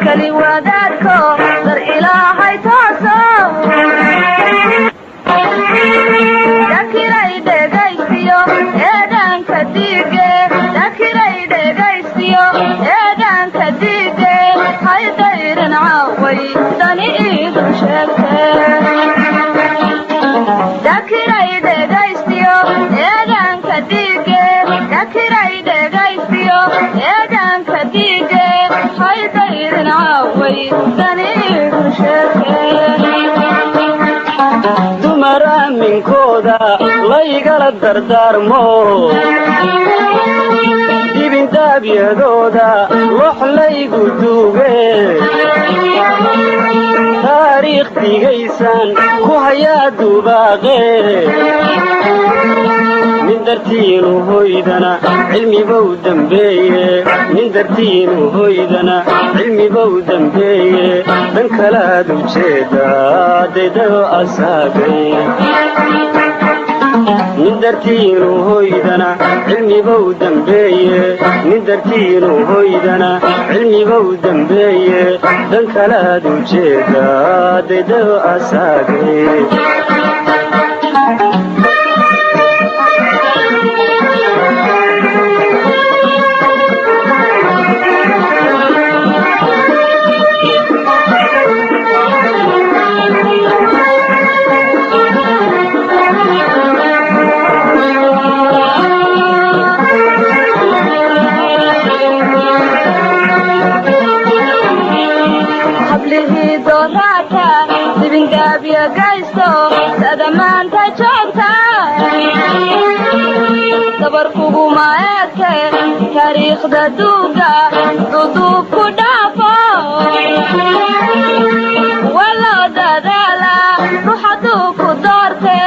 kali wadaadko dar ilaahay tooso dakiray dhegaysiyo eedaanka diige dakiray dhegaysiyo eedaanka diige hay dayran caaway dani iidu sheegte dakiray dhegaysiyo eedaanka diige dakiray dhegaysiyo eedaanka diige hay dayran caaway dani iidu sheegte dumara minkooda laygala dardaarmo dibindaabyadooda wax laygu duuge taariikh digaysan ku hayaa dubaaqe min dartiinu hoydana cilmibow dambeeye min dartiinu hoydana cilmibow dambeeye dhan kalaad ujeeda dedayo asaagay min dartiinu hoydana cilmibow dambeeye min dartiinu hoydana cilmibow dambeeye dhan kalaad ujeeda dedayo asaagay gaysto sadamaanta joogta dabar kuguma eedke taariikhda duuga duduub ku dhaafo waloo dadaala ruuxaduu ku doorte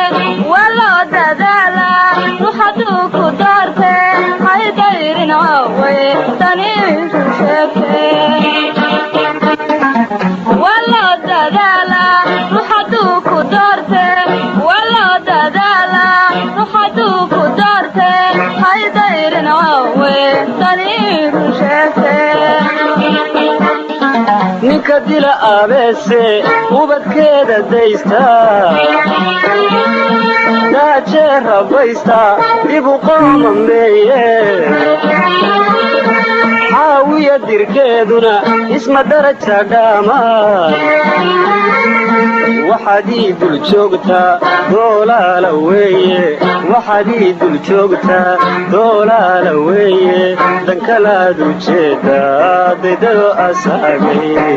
waloo dadaala ruuxaduu ku doorte hay dayrin caawe daniisu sheegte waloo dadaala ruuxaduu ku doorte waloo dadaala ruuxaduu ku doorte hay dayrin caawe daniisu sheegte ninka dila abeese ubadkeeda daysta daajee rabaysta dibu qoomameeye xaawiya dirkeeduna isma daraja dhaamaan waxaad ii dul joogtaa doolaala weeye waxaad ii dul joogtaa doolaala weeye dankalaad ujeedaa dedayo asaagay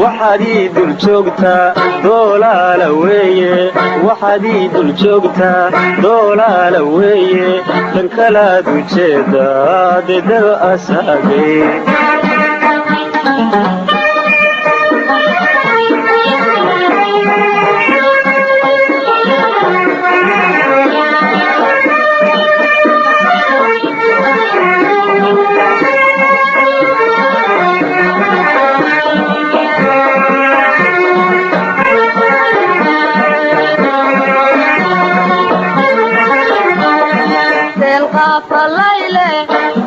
waxaad ii dul joogtaa doolaala weeye waxaad ii dul joogtaa doolaala weeye dankalaad ujeedaa dedayo asaagay fallayle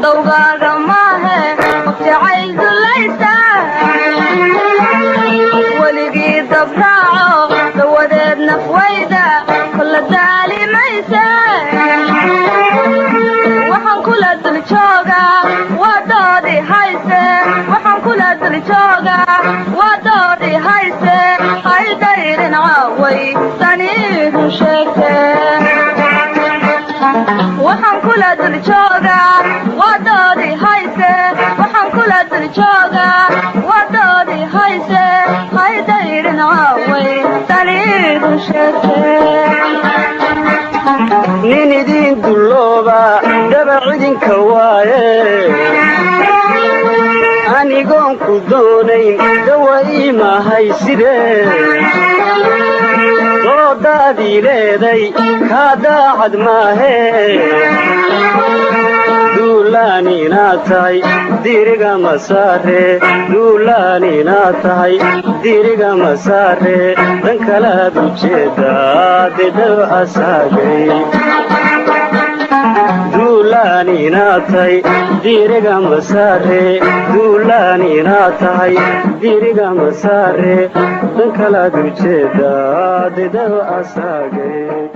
dawgaaga maahe jacayl dulaysta weligii dabraaco dawadeed nafwayda kula daalimaysa waxaan kula dul joogaa waa doodii hayse waxaan kula dul joogaa waa doodii hayse hay dayrin caaway daniidu sheegte waxaan kula dul joogaa waa doodii hayse waxaan kula dul joogaa waa doodii hayse hay dayrin caaway daniidu sheegte cidinka waaye anigoon ku doonayn dawa imahay sidee doodaadii leeday kaa daacad maahee duulaan inaad tahay diriga masaare duulaan inaad tahay diriga masaare dhan kalaad ujeedaa dedaw asaagay duulaan inaad tahay diriga masaare duulaan inaad tahay diriga masaare dhan kalaad ujeedaa dedaw asaagay